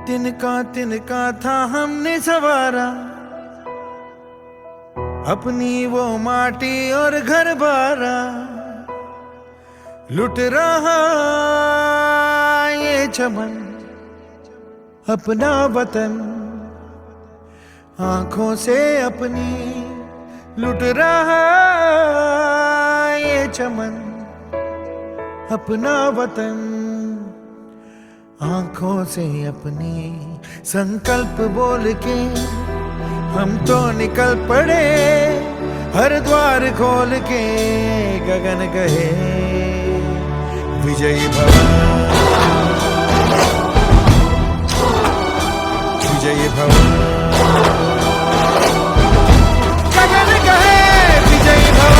तिनका था हमने सवारा, अपनी वो माटी और घर बारा। लुट रहा ये चमन अपना वतन, आंखों से अपनी लुट रहा ये चमन अपना वतन, आंखों से अपनी। संकल्प बोल के हम तो निकल पड़े, हर द्वार खोल के गगन कहे विजयी भव, विजयी भव, गगन कहे विजयी भव।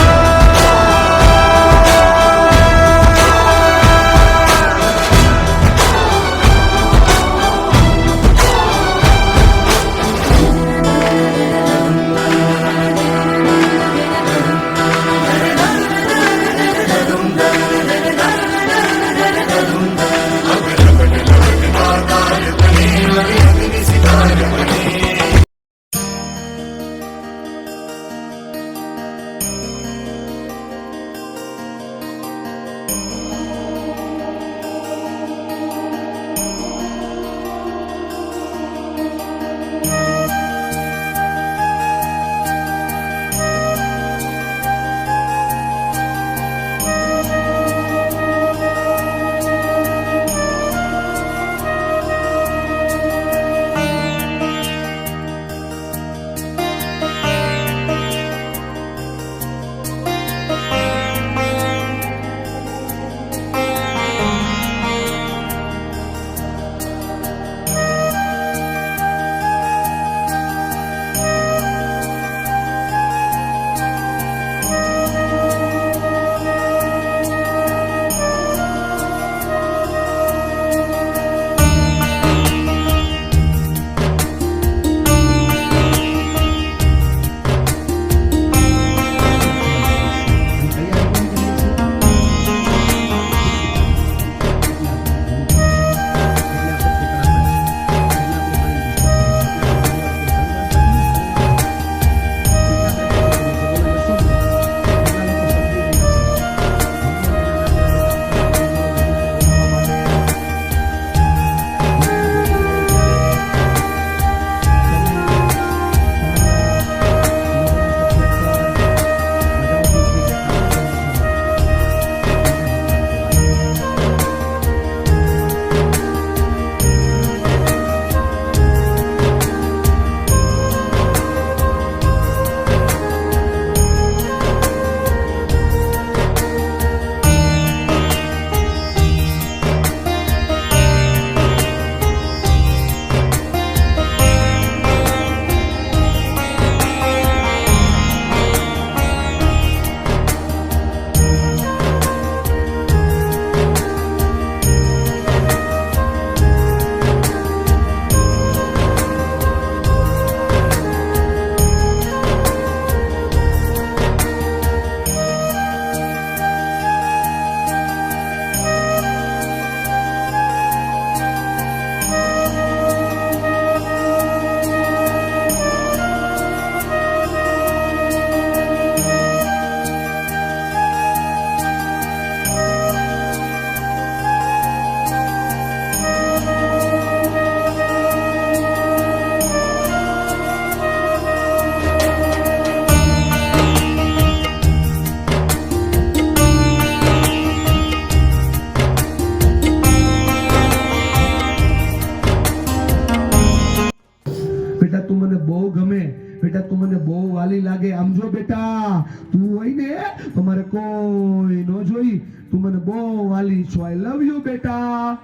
લાગે. આમ જો બેટા, તું હોય ને તો મારે કોઈ નો જોઈ, તું મને બહુ વાલી છો. આઈ લવ યુ બેટા.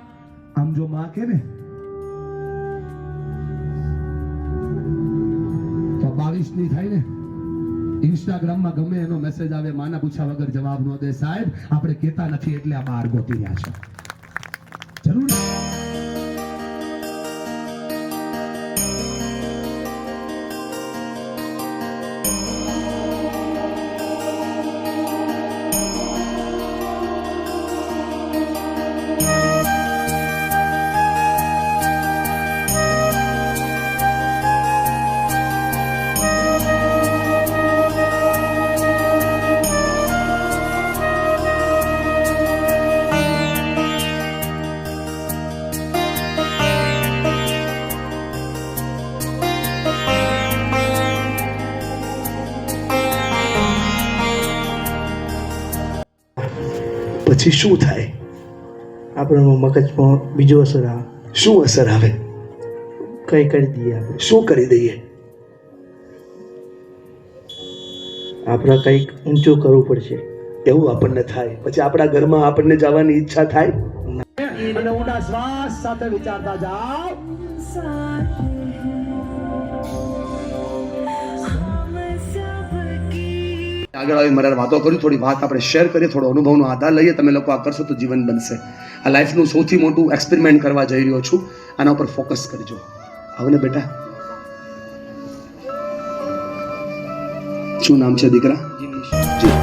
આમ જો માં કે ને તો 22 ની થાય ને, ઇન્સ્ટાગ્રામ માં ગમે એનો મેસેજ આવે, માના પૂછ્યા વગર જવાબ નો દે. સાહેબ આપણે કેતા નથી એટલે આ બહાર ગોતી રહ્યા છે. જરૂર પછી શું થાય? આપણામાં મગજમાં બીજો અસર આવે, શું અસર આવે? કંઈ કરી દઈએ આપણે. શું કરી દઈએ? આપણે કંઈક ઊંચું કરવું પડશે. એવું આપણને થાય. પછી આપણા ઘરમાં આપણને જવાની ઈચ્છા થાય. અને ઊંડા શ્વાસ સાથે વિચારતા જાઓ. આગળ આવી મારે વાતો કરી, થોડી વાત આપણે શેર કરીએ, થોડો અનુભવનો આધાર લઈએ. તમે લોકો આ કરશો તો જીવન બનશે. આ લાઈફનું સૌથી મોટું એક્સપેરિમેન્ટ કરવા જઈ રહ્યો છું. આના ઉપર ફોકસ કરજો. આવો ને બેટા. શું નામ છે દીકરા? જી.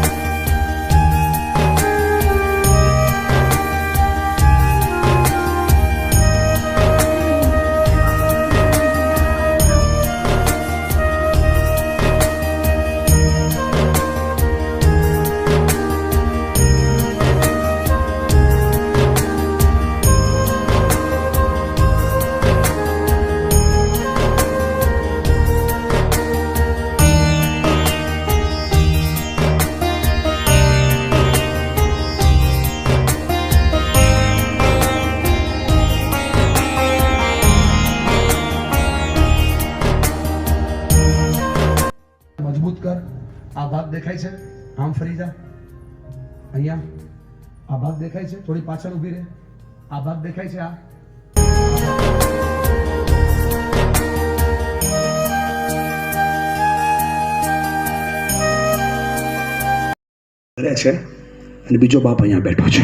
મજબૂત કર. આ ભાગ દેખાય છે, આમ ફરી જા. અહીંયા આ ભાગ દેખાય છે, થોડી પાછળ ઊભી રહે. આ ભાગ દેખાય છે, આ ઘરે છે અને બીજો બાપ અહીંયા બેઠો છે.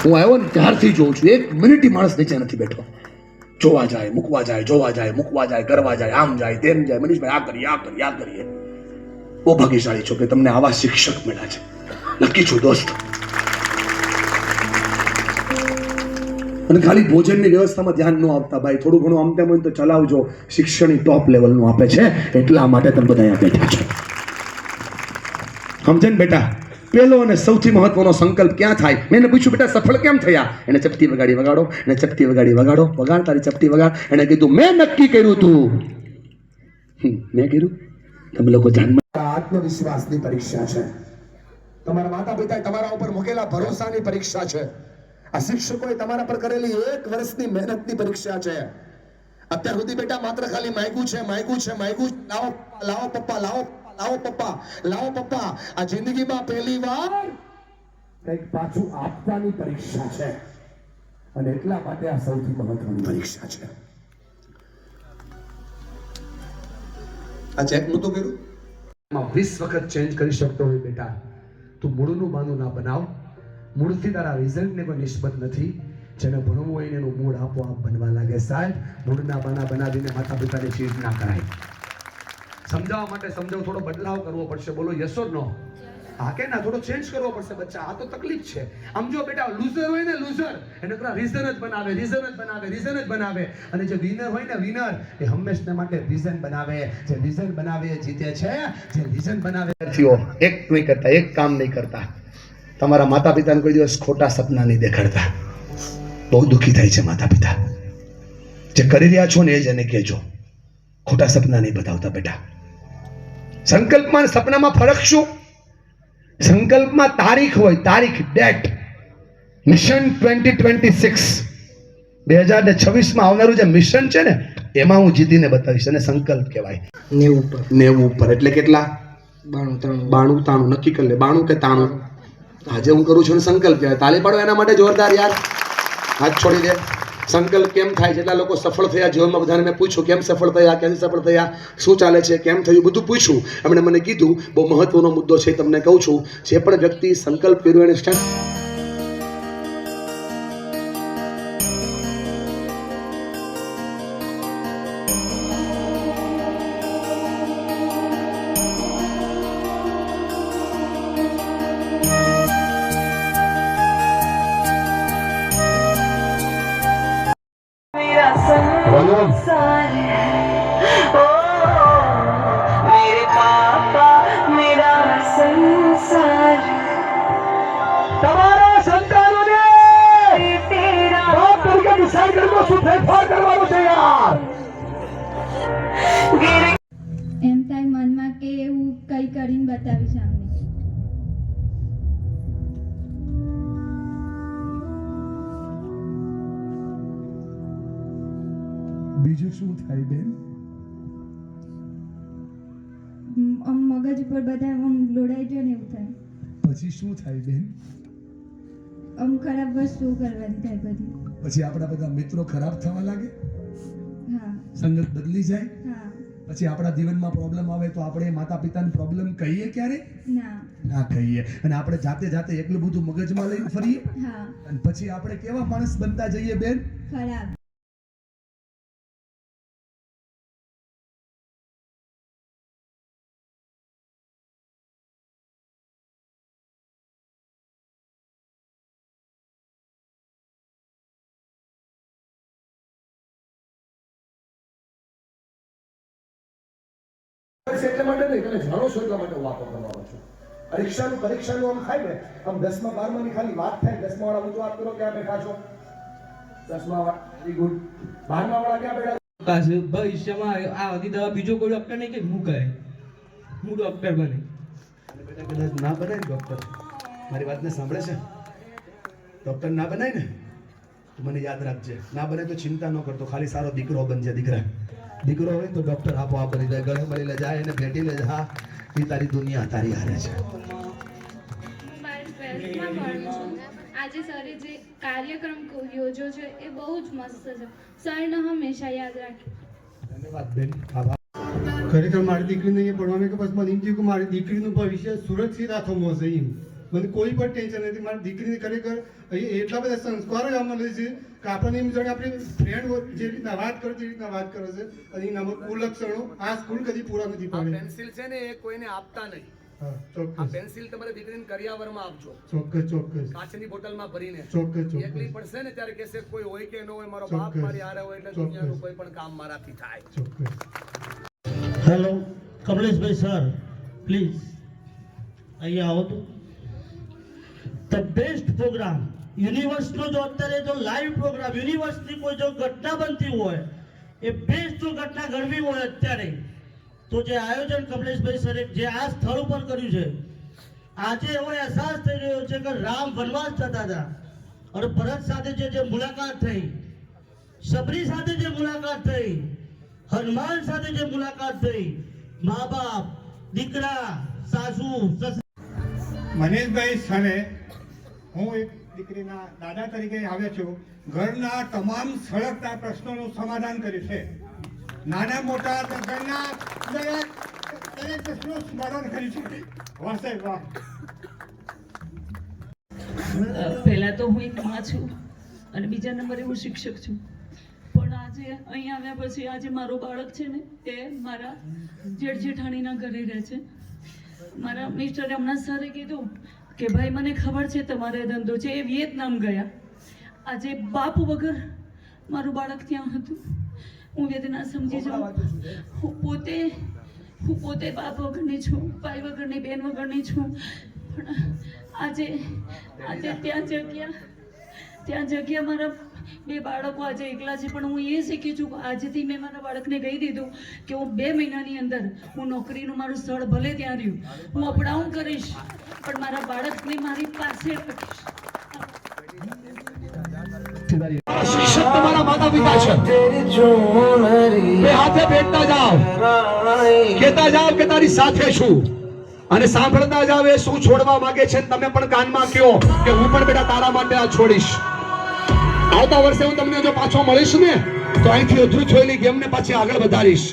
હું આવ્યો ને ત્યારથી જોઉં છું, એક મિનિટ માણસ નીચે નથી બેઠો. જોવા જાય, મૂકવા જાય, જોવા જાય, મૂકવા જાય, કરવા જાય, આમ જાય, તેમ જાય. મનીષભાઈ આ કરીએ, આ કરીએ, આ કરીએ. બહુ ભાગ્યશાળી છો કે તમને આવા શિક્ષક મળ્યા છે. નક્કી છું દોસ્ત. અને ખાલી ભોજનની વ્યવસ્થામાં ધ્યાન ન આપતા ભાઈ, થોડું ઘણું આમ તેમ હોય તો ચલાવજો. શિક્ષણની ટોપ લેવલનું આપે છે, એટલા માટે તમે બધા અહીંયા બેઠા છો. સમજે ને બેટા? પહેલો અને સૌથી મહત્વનો સંકલ્પ ક્યાં થાય? મેં એને પૂછ્યું બેટા સફળ કેમ થયા? એને ચપટી વગાડી વગાડો, એને ચપટી વગાડી વગાડો, વગાડ તારી ચપટી વગાડ. એને કીધું મેં નક્કી કર્યું તું. મેં કર્યું? તમે લોકો જાનમાં આત્મવિશ્વાસની પરીક્ષા છે. તમારા માતા પિતાએ તમારા ઉપર મૂકેલા ભરોસાની પરીક્ષા છે. આ શિક્ષકોએ તમારા પર કરેલી 1 વર્ષની મહેનતની પરીક્ષા છે. અત્યાર સુધી બેટા માત્ર ખાલી માંગ્યું છે, માંગ્યું છે, માંગ્યું છે. લાવો લાવો પપ્પા, લાવો લાવો પપ્પા, લાવો પપ્પા. આ જિંદગીમાં પહેલી વાર કંઈક પાછું આપવાની પરીક્ષા છે. અને એટલા માટે આ સૌથી મહત્વની પરીક્ષા છે. આ ચેકનું તો કર્યું 20 વખત ચેન્જ કરી શકતો હોય બેટા. તું મૂળનું બાનું ના બનાવ. મૂળથી તારા રિઝલ્ટને કોઈ નિસ્બત નથી. જેને ભણવું હોય એનું મૂળ આપોઆપ બનવા લાગે. સાહેબ, મૂળના બાના બનાવીને માતા પિતાની ચીજ ના કરાય. સમજાવવા માટે સમજાવ, થોડો બદલાવ કરવો પડશે. બોલો યસ ઓર નો? હા કે ના? થોડો ચેન્જ કરવો પડશે બચ્ચા. આ તો તકલીફ છે. આમ જો બેટા, લૂઝર હોય ને લૂઝર, એને રીઝન જ બનાવે, રીઝન જ બનાવે, રીઝન જ બનાવે. અને જે વિનર હોય ને વિનર, એ હંમેશા માટે રીઝન બનાવે. જે રીઝન બનાવે એ જીતે છે. જે રીઝન બનાવે એક નહીં કરતા, એક કામ નહીં કરતા. તમારા માતા પિતાને કોઈ દિવસ ખોટા સપના નહીં દેખાડતા. બહુ દુઃખી થાય છે માતા પિતા. જે કરી રહ્યા છો ને એ જ એને કહેજો. ખોટા સપના નહીં બતાવતા બેટા. સંકલ્પમાં સપનામાં ફરક શું? સંકલ્પમાં તારીખ હોય, તારીખ, ડેટ. મિશન 2026 2026 માં આવનારું જે મિશન છે ને, એમાં હું જીતીને બતાવીશ. અને સંકલ્પ કહેવાય. 90 ઉપર એટલે કેટલા? 92 નક્કી કરી લે. 92 કે 93? આજે હું કરું છું સંકલ્પ કહેવાય. તાલી પાડો એના માટે જોરદાર યાર. હાથ છોડી દે. સંકલ્પ કેમ થાય? જેટલા લોકો સફળ થયા જીવનમાં, બધાને મેં પૂછ્યું કેમ સફળ થયા, ક્યાંથી સફળ થયા, શું ચાલે છે, કેમ થયું, બધું પૂછ્યું. એમણે મને કીધું બહુ મહત્વનો મુદ્દો છે, તમને કહું છું. જે પણ વ્યક્તિ સંકલ્પ કર્યો એને સ્ટાર્ટ मेरे पापा मेरा संसार તમારા સંતાનોને तेरा બાપ તરીકે ડિસાઈડ કરવો શું ફેરફાર કરવાનો છે યાર. गिर એમ થાય મનમાં કે હું કઈ કરીને બતાવીશ આમને. બીજું શું થાય બેન? આમ મગજ પર બધા આમ લોડાઈ જાય ને એવું થાય. પછી શું થાય બેન? આમ ખરાબ વસ્તુ કરવાની થાય બધી. પછી આપણા બધા મિત્રો ખરાબ થવા લાગે, હા સંગત બદલી જાય. હા પછી આપણા જીવનમાં પ્રોબ્લેમ આવે તો આપણે માતા પિતાને પ્રોબ્લેમ કહીએ ક્યારે? ના ના કહીએ. અને આપણે જાતે જાતે એટલું બધું મગજમાં લઈને ફરીએ હા અને પછી આપણે કેવા માણસ બનતા જઈએ બેન? ખરાબ. એટલે માટે નહીં, તમે જાણો છો એટલા માટે વાતો કરવાનો છું. પરીક્ષાનું આમ થાય ને, આમ 10મા 12માની ખાલી વાત થાય, 10મા વાળા ઊંચો હાથ કરો ક્યાં બેઠા છો? 10મા વાળા વેરી ગુડ. 12મા વાળા ક્યાં બેઠા? પાસે ભવિષ્યમાં આ બધી દવા બીજો કોઈ ડોક્ટર નહીં કે હું કહે હું ડોક્ટર બને. બેટા કદાચ ના બનાય ને ડોક્ટર, મારી વાતને સાંભળે છે? ડોક્ટર ના બનાય ને તો મને યાદ રાખજે, ના બને તો ચિંતા ન કરતો, ખાલી સારો દીકરો બનજે. દીકરો હોય તો ડોક્ટર આપોઆપ બની જાય, ગળે મળી લે જાય એને ભેટી લે જા, એ તારી દુનિયા તારી હારે છે. આજે સરે જે કાર્યક્રમ યોજ્યો છે એ બહુ જ મસ્ત છે. સરને હંમેશા યાદ રાખે. ધન્યવાદ બેન, આભાર. ખરેખર મારી દીકરીને અહીંયા ભણવામાં કે બસ મને એમ થયું કે મારી દીકરીનું ભવિષ્ય સુરક્ષિત હાથોમાં હશે. એમ મને કોઈ પણ ટેન્શન નથી. મારી દીકરીને ખરેખર એટલા બધા સંસ્કારો આમાં મળે છે કે આપણને એમ જાણે આપણી ફ્રેન્ડ જે રીતના વાત કરે તે રીતના વાત કરે છે. અને એના કુલક્ષણો આ સ્કૂલ કદી પૂરા નથી પાડે. પેન્સિલ છે ને એ કોઈને આપતા નહીં. હા આ ચોક્કસ પેન્સિલ તમારે દીકરીને કરિયાવરમાં આપજો, ચોક્કસ કાચની બોટલમાં ભરીને. ચોક્કસ એકલી પડશે ને ત્યારે કહેશે કોઈ હોય કે ન હોય, મારો બાપ ચોક્કસ. મારી હારે હોય એટલે દુનિયાનું કોઈ પણ કામ મારાથી થાય. ચોક્કસ. હેલો કમલેશભાઈ સર, પ્લીઝ અહીંયા આવો તો. ધ બેસ્ટ પ્રોગ્રામ યુનિવર્સનો જો અત્યારે જો લાઈવ પ્રોગ્રામ યુનિવર્સની કોઈ જો ઘટના બનતી હોય, એ બેસ્ટ જો ઘટના ઘડવી હોય અત્યારે, તો જે આયોજન કમલેશભાઈ સરે જે આ સ્થળ ઉપર કર્યું છે, આજે એવો અહેસાસ થઈ રહ્યો છે કે રામ વનવાસ જતા હતા અને ભરત સાથે જે મુલાકાત થઈ, શબરી સાથે જે મુલાકાત થઈ, હનુમાન સાથે જે મુલાકાત થઈ, મા બાપ, દીકરા, સાસુ, મનીષભાઈ સરે, હું એક દીકરીના દાદા તરીકે આવ્યો છું. ઘરના તમામ સળગતા પ્રશ્નોનું સમાધાન કર્યું છે. નાના મોટા ઘરના દરેક પ્રશ્નો સમાધાન કર્યું છે. વાહ સાહેબ વાહ. પહેલા તો હું એક માં છું અને બીજા નંબરે હું શિક્ષક છું. પણ આજે અહીં આવ્યા પછી આજે મારું બાળક છે ને એ મારા જેઠ જેઠાણીના ઘરે રહે છે. મારા મિસ્ટરે હમણાં સરે કીધું કે ભાઈ મને ખબર છે તમારે ધંધો છે, એ વિયેતનામ ગયા. આજે બાપ વગર મારું બાળક ત્યાં હતું. હું વેદના સમજી જાઉં. હું પોતે બાપ વગરની છું, ભાઈ વગરની, બેન વગરની છું. પણ આજે ત્યાં જગ્યા મારા બે બાળકો આજે એકલા છે. પણ હું એ શીખી છું કે આજથી મેં મારા બાળકને કહી દીધું કે હું 2 મહિનાની અંદર હું નોકરીનું મારું સ્થળ ભલે ત્યાં રહ્યું, હું અપડાઉન કરીશ, પણ મારા બાળકને મારી પાસે રાખીશ. શિક્ષક તમારા માતા પિતા છે. બે હાથે ભેટતા જાઓ, કહેતા જાઓ કે તારી સાથે છું, અને સાંભળતા જાવ એ શું છોડવા માંગે છે. તમે પણ કાનમાં કહો કે હું પણ બેટા તારા માટે આ છોડીશ. આવતા વર્ષે હું તમને જો પાછો મળીશ ને તો અહીંથી અધૂરું છોડેલી ગેમને પાછી આગળ વધારીશ.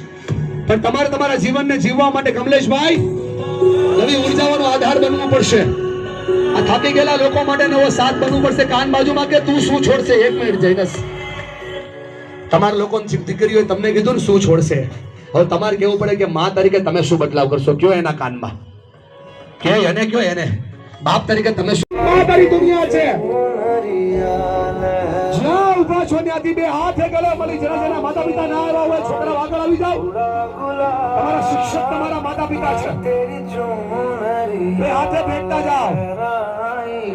પણ તમારે તમારા જીવનને જીવવા માટે કમલેશભાઈ નવી ઉર્જાઓનો આધાર બનવું પડશે. આ થાકી ગયેલા લોકો માટે નવો સાથ બનવું પડશે. કાન બાજુમાં કે તું શું છોડશે? 1 મિનિટ જઈનસ, તમારા લોકોની દીકરીઓએ તમને કીધું ને શું છોડશે. હવે તમારે કેવું પડે કે માં તરીકે તમે શું બદલાવ કરશો? કયો એના કાનમાં, કયો એને બાપ તરીકે તમે શું. માં તારી દુનિયા છે. જ્યાં ઉભા છો ત્યાંથી બે હાથે ગળે મળી. જેના માતા પિતા ના આવ્યા હોય છોકરા આગળ આવી જાવ. તમારા શિક્ષક તમારા માતા પિતા છે. બે હાથે ભેટતા જાઓ,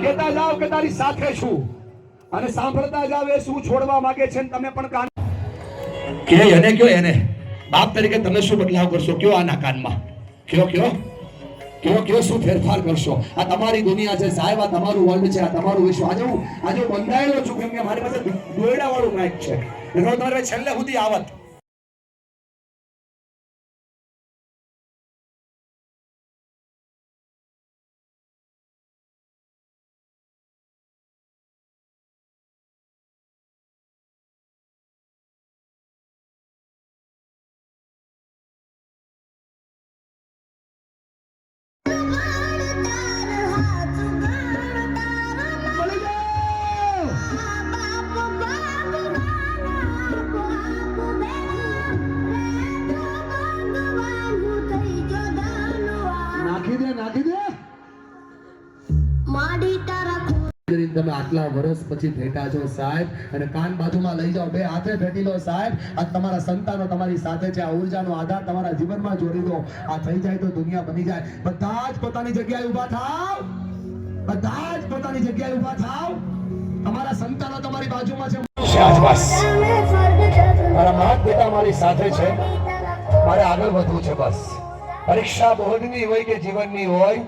કહેતા જાઓ કે તારી સાથે છું, અને સાંભળતા જાવ એ શું છોડવા માંગે છે. તમે પણ કાન કયો એને બાપ તરીકે તમે શું બદલાવ કરશો? કયો આના કાનમાં, કયો શું ફેરફાર કરશો? આ તમારી દુનિયા છે સાહેબ, આ તમારું વર્લ્ડ છે, આ તમારું વિશ્વ. આજે હું બંધાયેલો છું કેમ કે મારી પાસે દોયડા વાળું માઇક છે. તમારે છેલ્લે સુધી આવત તમે આટલા વર્ષ પછી ભેટા છો સાહેબ, અને કાન બાજુમાં લઈ જાઓ, બે હાથે ભેટી લો સાહેબ. આ તમારા સંતાનો તમારી સાથે છે, આ ઉર્જાનો આધાર તમારા જીવનમાં જોડી દો. આ થઈ જાય તો દુનિયા બની જાય. બધા જ પોતાની જગ્યાએ ઊભા થાવ, બધા જ પોતાની જગ્યાએ ઊભા થાવ. તમારા સંતાનો તમારી બાજુમાં છે. બસ મારા માતા પિતા મારી સાથે છે, મારે આગળ વધવું છે. બસ પરીક્ષા બોર્ડની હોય કે જીવનની હોય,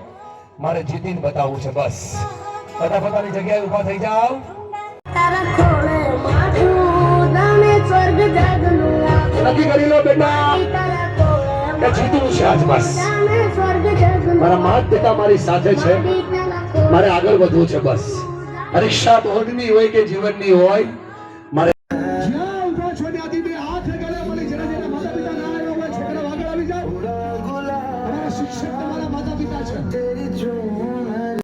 મારે જીતીને બતાવવું છે. બસ બધા પોતાની જગ્યાએ ઊભા થઈ જાઓ. નક્કી કરી લો બેટા કે જીતવું છે આજ. બસ મારા માતા પિતા મારી સાથે છે, મારે આગળ વધવું છે. બસ પરીક્ષા બોર્ડની હોય કે જીવનની હોય,